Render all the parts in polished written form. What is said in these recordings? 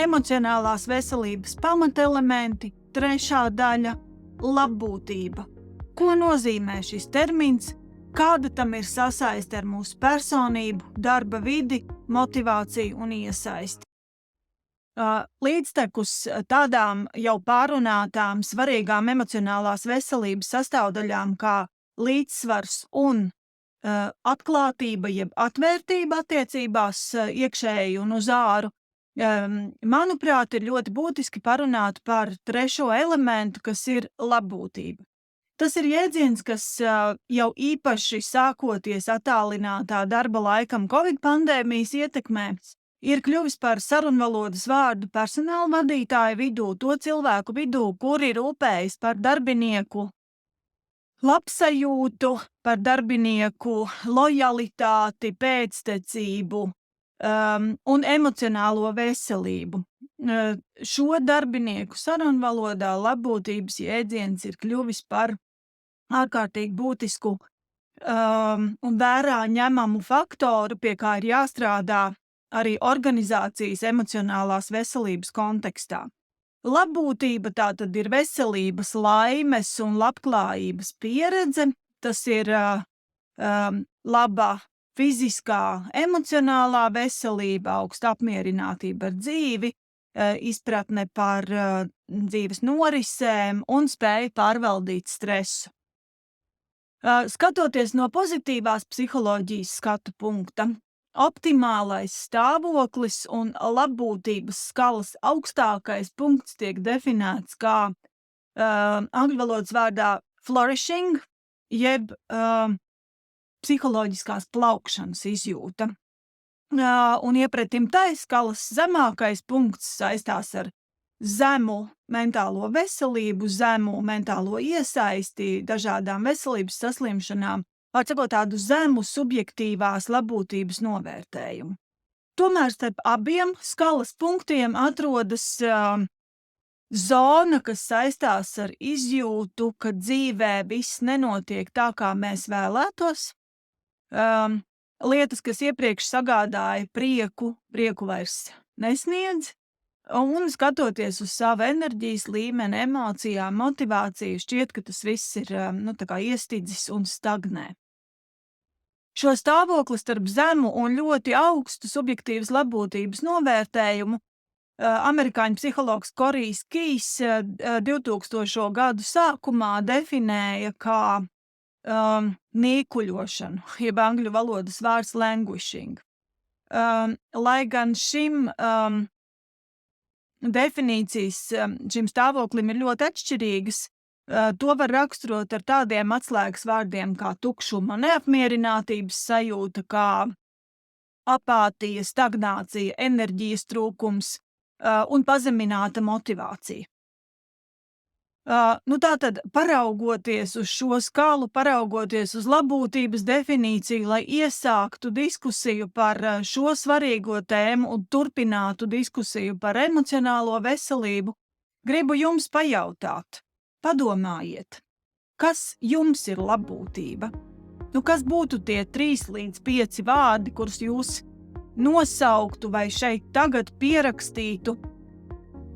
emocionālās veselības pamatelementi, 3. daļa – labbūtība. Ko nozīmē šis termins? Kāda tam ir sasaiste ar mūsu personību, darba vidi, motivāciju un iesaisti? Līdztekus tādām jau pārunātām svarīgām emocionālās veselības sastāvdaļām kā līdzsvars un atklātība jeb atvērtība attiecībās iekšēji un uz āru, manuprāt, ir ļoti būtiski parunāt par 3. elementu, kas ir labbūtība. Tas ir jēdziens, kas jau īpaši sākoties attālinātā darba laikam Covid pandēmijas ietekmēs, ir kļuvis par sarunvalodas vārdu personāla vadītāju vidū, to cilvēku vidū, kuri rūpējas par darbinieku labsajūtu, par darbinieku lojalitāti, pēctecību un emocionālo veselību. Šo darbinieku sarunvalodā labbūtības jēdziens ir kļuvis par ārkārtīgi būtisku un vērā ņemamu faktoru, pie kā ir jāstrādā arī organizācijas emocionālās veselības kontekstā. Labbūtība tātad ir veselības, laimes un labklājības pieredze, tas ir laba fiziskā, emocionālā veselība, augsta apmierinātība ar dzīvi, izpratne par dzīves norisēm un spēja pārvaldīt stresu. Skatoties no pozitīvās psiholoģijas skatu punkta, optimālais stāvoklis un labbūtības skalas augstākais punkts tiek definēts kā angļu valodas vārdā flourishing, jeb psiholoģiskās plaukšanas izjūta. Un iepretim tai skalas zemākais punkts saistās ar zemu mentālo veselību, zemu mentālo iesaisti, dažādām veselības saslimšanām, var sakot tādu zemu subjektīvās labbūtības novērtējumu. Tomēr starp abiem skalas punktiem atrodas zona, kas saistās ar izjūtu, ka dzīvē viss nenotiek tā, kā mēs vēlētos. Lietas, kas iepriekš sagādāja prieku vairs nesniedz. Un skatoties uz savu enerģijas līmeni, emocijām, motivāciju, šķiet, ka tas viss ir tā kā iestidzis un stagnē. Šo stāvokli starp zemu un ļoti augstu subjektīvas labbūtības novērtējumu amerikāņu psihologs Korijs Kīs 2000. gadu sākumā definēja kā nīkuļošanu, jeb angļu valodas vārds languishing. Lai gan definīcijas šim stāvoklim ir ļoti atšķirīgas, to var raksturot ar tādiem atslēgas vārdiem kā tukšuma, neapmierinātības sajūta, kā apātija, stagnācija, enerģijas trūkums un pazemināta motivācija. Tātad, paraugoties uz šo skalu, paraugoties uz labbūtības definīciju, lai iesāktu diskusiju par šo svarīgo tēmu un turpinātu diskusiju par emocionālo veselību, gribu jums pajautāt, padomājiet, kas jums ir labbūtība? Kas būtu tie 3 līdz 5 vārdi, kurus jūs nosauktu vai šeit tagad pierakstītu,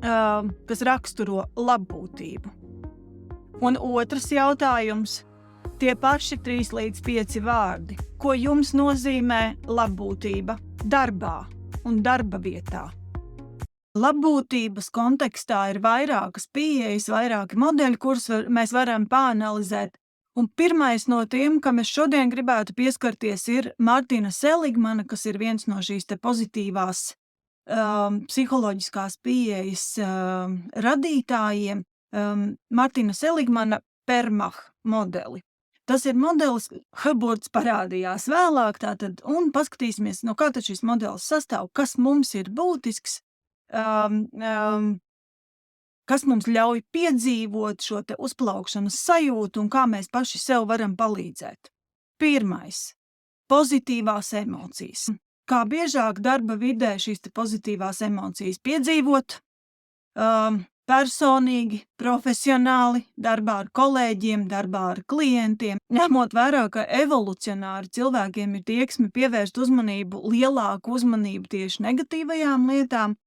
kas raksturo labbūtību? Un otrs jautājums, tie paši 3 līdz 5 vārdi, ko jums nozīmē labbūtība darbā un darba vietā? Labbūtības kontekstā ir vairākas pieejas, vairāki modeļi, kurus mēs varam pāanalizēt. Un pirmais no tiem, kam es šodien gribētu pieskarties, ir Martina Seligmana, kas ir viens no šīs te pozitīvās psiholoģiskās pieejas radītājiem, Martina Seligmana PERMAH modeli. Tas ir modelis, Hubbārds parādījās vēlāk, tātad, un paskatīsimies, no kā tad šis modelis sastāv, kas mums ir būtisks, kas mums ļauj piedzīvot šo te uzplaukšanas sajūtu un kā mēs paši sev varam palīdzēt. Pirmais – pozitīvās emocijas. Kā biežāk darba vidē šīs te pozitīvās emocijas piedzīvot, personīgi, profesionāli, darbā ar kolēģiem, darbā ar klientiem, ņemot vērā, ka evolucionāri cilvēkiem ir tieksme pievērst lielāku uzmanību tieši negatīvajām lietām,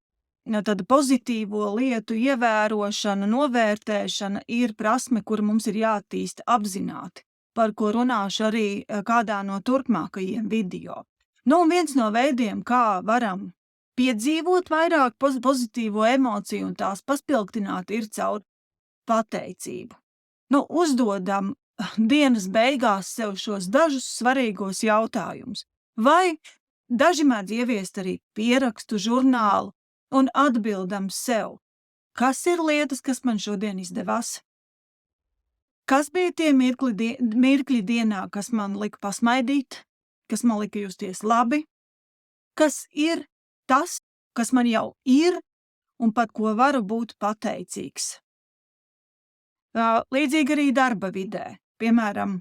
Tāda pozitīvo lietu ievērošana, novērtēšana ir prasme, kura mums ir jāattīsta apzināti, par ko runāšu arī kādā no turpmākajiem video. Un viens no veidiem, kā varam piedzīvot vairāk pozitīvo emociju un tās paspilgtināt, ir caur pateicību. Uzdodam dienas beigās sev šos dažus svarīgos jautājumus. Vai daži mēdz ieviest arī pierakstu, žurnālu un atbildam sev, kas ir lietas, kas man šodien izdevās? Kas bija tie mirkļi dienā, kas man lika pasmaidīt, kas man lika justies labi? Kas ir tas, kas man jau ir un par ko varu būt pateicīgs? Līdzīgi arī darba vidē. Piemēram,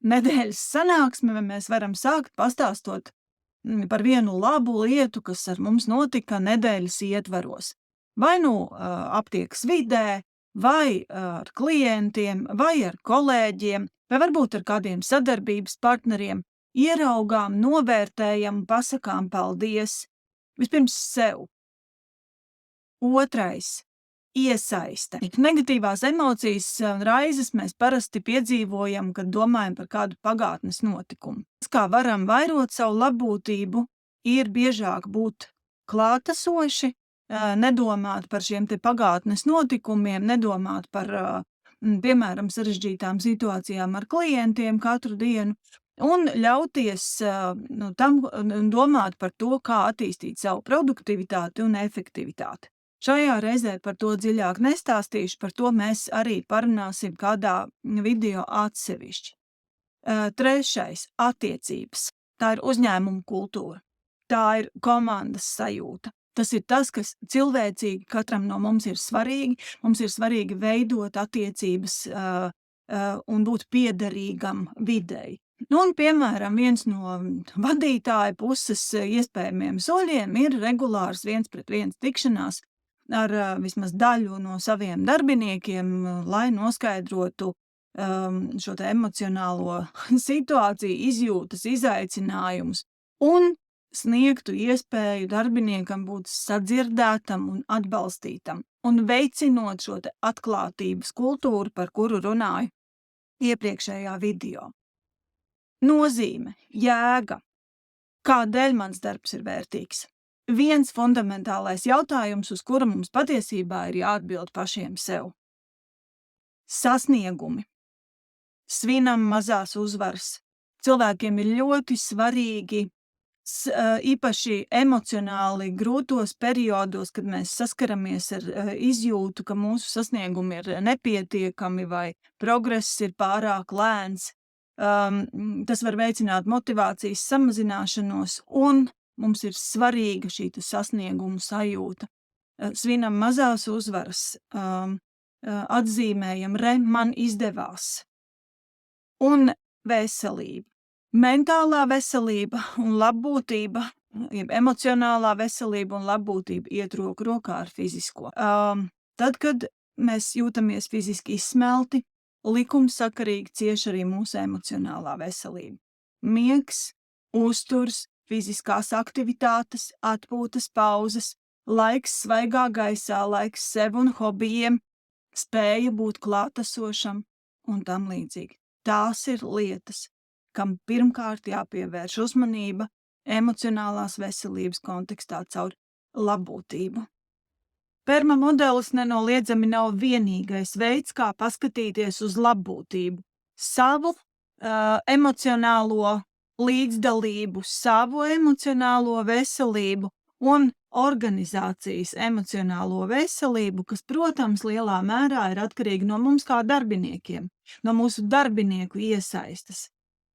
nedēļas sanāksme mēs varam sākt pastāstot par vienu labu lietu, kas ar mums notika nedēļas ietvaros. Vai aptiekas vidē, vai ar klientiem, vai ar kolēģiem, vai varbūt ar kādiem sadarbības partneriem. Ieraugām, novērtējam, pasakām paldies. Vispirms sev. Otrais. Iesaiste. Negatīvās emocijas raizes mēs parasti piedzīvojam, kad domājam par kādu pagātnes notikumu. Kā varam vairot savu labbūtību, ir biežāk būt klātesoši, nedomāt par šiem te pagātnes notikumiem, nedomāt par, piemēram, sarežģītām situācijām ar klientiem katru dienu, un ļauties tam domāt par to, kā attīstīt savu produktivitāti un efektivitāti. Šajā reizē par to dziļāk nestāstīšu, par to mēs arī parunāsim kādā video atsevišķi. Trešais - attiecības. Tā ir uzņēmuma kultūra. Tā ir komandas sajūta. Tas ir tas, kas cilvēcīgi katram no mums ir svarīgi. Mums ir svarīgi veidot attiecības un būt piederīgam videi. Un, piemēram, viens no vadītāja puses iespējamiem soļiem ir regulārs 1-pret-1 tikšanās ar vismaz daļu no saviem darbiniekiem, lai noskaidrotu šo te emocionālo situāciju, izjūtas, izaicinājumus un sniegtu iespēju darbiniekam būt sadzirdētam un atbalstītam un veicinot šo te atklātības kultūru, par kuru runāju iepriekšējā video. Nozīme, jēga. Kādēļ mans darbs ir vērtīgs? Viens fundamentālais jautājums, uz kuru mums patiesībā ir jāatbild pašiem sev. Sasniegumi. Svinam mazās uzvaras. Cilvēkiem ir ļoti svarīgi, īpaši emocionāli grūtos periodos, kad mēs saskaramies ar izjūtu, ka mūsu sasniegumi ir nepietiekami vai progress ir pārāk lēns. Tas var veicināt motivācijas samazināšanos un mums ir svarīga šī sasniegumu sajūta. Svinam mazās uzvaras, atzīmējam, man izdevās. Un veselība. Mentālā veselība un labbūtība, emocionālā veselība un labbūtība iet roku rokā ar fizisko. Tad, kad mēs jūtamies fiziski izsmelti, likumsakarīgi cieš arī mūsu emocionālā veselība. Miegs, uzturs, fiziskās aktivitātes, atpūtas pauzes, laiks svaigā gaisā, laiks sev un hobijiem, spēja būt klātesošam un tam līdzīgi. Tās ir lietas, kam pirmkārt jāpievērš uzmanība emocionālās veselības kontekstā caur labbūtību. PERMA modelis nenoliedzami nav vienīgais veids, kā paskatīties uz labbūtību. Savu emocionālo līdzdalību, savu emocionālo veselību un organizācijas emocionālo veselību, kas, protams, lielā mērā ir atkarīga no mums kā darbiniekiem, no mūsu darbinieku iesaistes.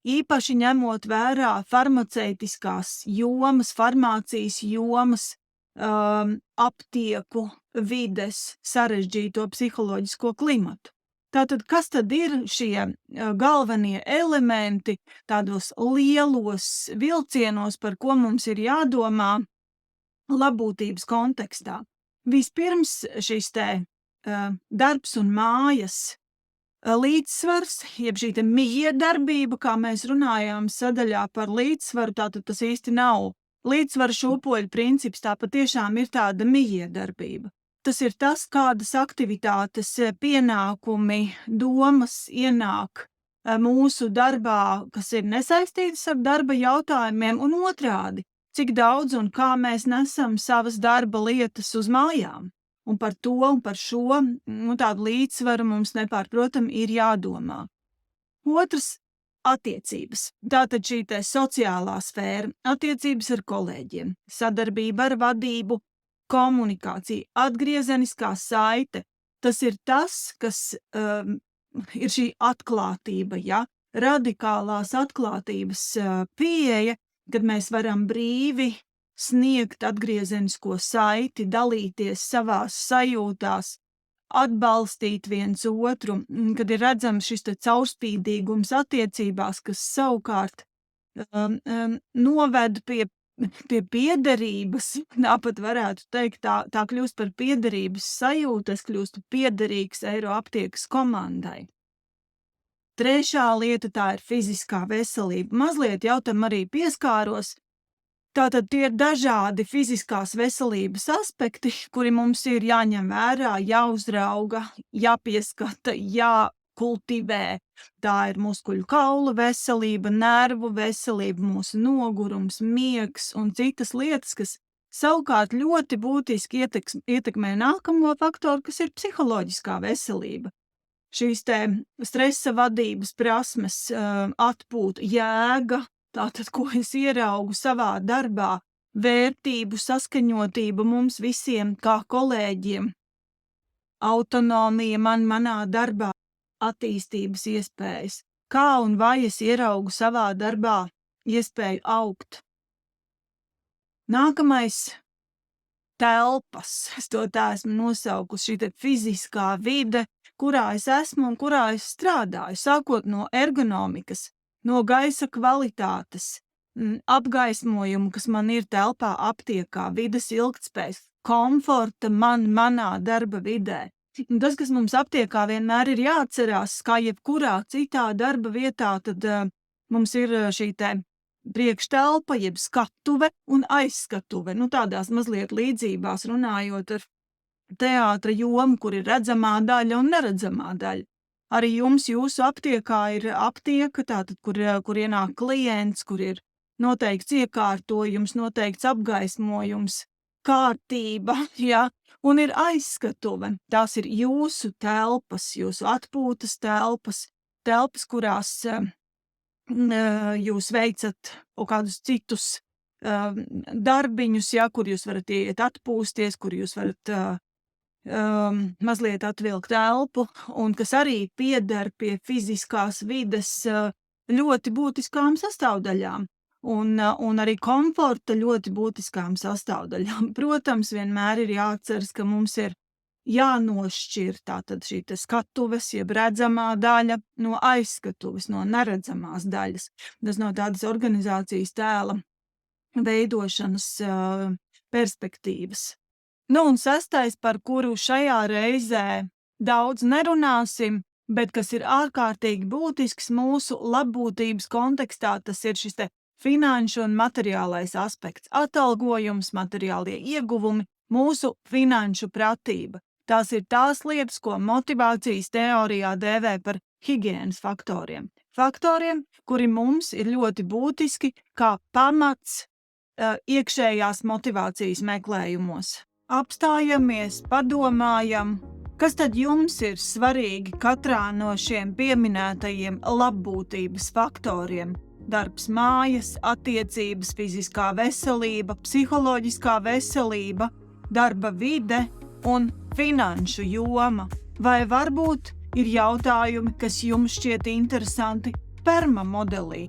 Īpaši ņemot vērā farmaceitiskās jomas, farmācijas jomas, aptieku, vides, sarežģīto psiholoģisko klimatu. Tātad, kas tad ir šie galvenie elementi tādos lielos vilcienos, par ko mums ir jādomā labbūtības kontekstā? Vispirms šis darbs un mājas līdzsvars, jeb šī mijiedarbība, kā mēs runājām sadaļā par līdzsvaru, tātad tas īsti nav Līdzsvaru šūpoļu princips tā patiešām ir tāda mijiedarbība. Tas ir tas, kādas aktivitātes, pienākumi, domas ienāk mūsu darbā, kas ir nesaistītas ar darba jautājumiem, un otrādi, cik daudz un kā mēs nesam savas darba lietas uz mājām. Un par to un par šo tādu līdzsvaru mums nepārprotami ir jādomā. Otrs - attiecības. Tātad šī te sociālā sfēra, attiecības ar kolēģiem, sadarbība ar vadību, komunikācija, atgriezeniskā saite. Tas ir tas, kas ir šī atklātība, ja? Radikālās atklātības pieeja, kad mēs varam brīvi sniegt atgriezenisko saiti, dalīties savās sajūtās, atbalstīt viens otru, kad ir redzams šis te caurspīdīgums attiecībās, kas savukārt noved pie piederības, tāpat varētu teikt, tā kļūst par piederības sajūtu, es kļūstu piederīgs Eiro aptiekas komandai. Trešā lieta tā ir fiziskā veselība. Mazliet jau tam arī pieskāros. Tātad tie ir dažādi fiziskās veselības aspekti, kuri mums ir jāņem vērā, jāuzrauga, jāpieskata, jākultivē. Tā ir muskuļu kaulu veselība, nervu veselība, mūsu nogurums, miegs un citas lietas, kas savukārt ļoti būtiski ietekmē nākamo faktoru, kas ir psiholoģiskā veselība. Šīs te stresa vadības prasmes, atpūta, jēga, tātad, ko es ieraugu savā darbā, vērtību saskaņotība mums visiem kā kolēģiem, autonomija manā darbā, attīstības iespējas, kā un vai es ieraugu savā darbā iespēju augt. Nākamais - telpas, es to tā esmu nosaukusi, šī te fiziskā vide, kurā es esmu un kurā es strādāju, sākot no ergonomikas, no gaisa kvalitātes, apgaismojumu, kas man ir telpā aptiekā, vides ilgtspējas, komforta manā darba vidē. Un tas, kas mums aptiekā vienmēr ir jāatcerās, kā jebkurā citā darba vietā, tad mums ir šī te priekštelpa, jeb skatuve un aizskatuve. Tādās mazliet līdzībās runājot ar teātra jomu, kur ir redzamā daļa un neredzamā daļa. Arī jums, jūsu aptiekā ir aptieka, tātad, kur ienāk klients, kur ir noteikts iekārtojums, noteikts apgaismojums, kārtība, ja, un ir aizskatuve. Tās ir jūsu telpas, jūsu atpūtas telpas, kurās jūs veicat kaut kādus citus darbiņus, ja, kur jūs varat iet atpūsties, kur jūs varat mazliet atvilkt elpu, un kas arī pieder pie fiziskās vides ļoti būtiskām sastāvdaļām, un arī komforta ļoti būtiskām sastāvdaļām. Protams, vienmēr ir jāatceras, ka mums ir jānošķir tātad šī te skatuves, jeb redzamā daļa no aizskatuves, no neredzamās daļas. Tas no tādas organizācijas tēla veidošanas perspektīvas. Un sestais, par kuru šajā reizē daudz nerunāsim, bet kas ir ārkārtīgi būtisks mūsu labbūtības kontekstā, tas ir šis te finanšu un materiālais aspekts, atalgojums, materiālie ieguvumi, mūsu finanšu pratība. Tās ir tās lietas, ko motivācijas teorijā dēvē par higienas faktoriem. Faktoriem, kuri mums ir ļoti būtiski kā pamats iekšējās motivācijas meklējumos. Apstājamies, padomājam, kas tad jums ir svarīgi katrā no šiem pieminētajiem labbūtības faktoriem? Darbs mājas, attiecības, fiziskā veselība, psiholoģiskā veselība, darba vide un finanšu joma. Vai varbūt ir jautājumi, kas jums šķiet interesanti PERMA modelī?